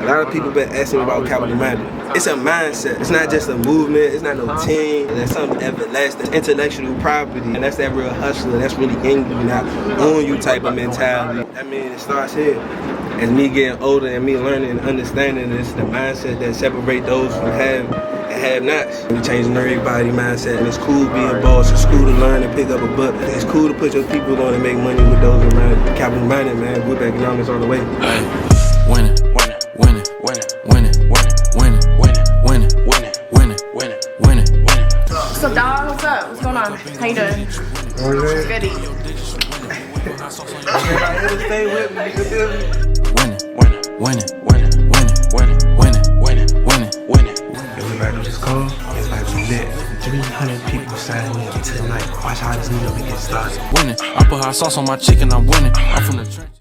lot of people been asking me about capital minded. It's a mindset. It's not just a movement. It's not no team. That's something everlasting. Intellectual property, and that's that real hustler. That's really in you, not on you type of mentality. I mean, it starts here. As me getting older and me learning and understanding this, the mindset that separate those who have and have-nots. We changing everybody's mindset, and it's cool being boss. It's cool to learn and pick up a book. It's cool to put your people on and make money with those around. Capital minded, man. Group economics all the way. Hey, winning, winning, winning, winning, winning, winning, winning, winning, winning, winning, winning, winning, winning. What's up, dog? What's up? What's going on? How you doing? What's goody? Stay with me. Winning, winning, winning, winning, winning, winning, winning, winning, winning. Everybody just call. It's like we lit. 300 people signing in tonight. Watch how this nigga get started. Winning. I put hot sauce on my chicken. I'm winning. I'm from the trench.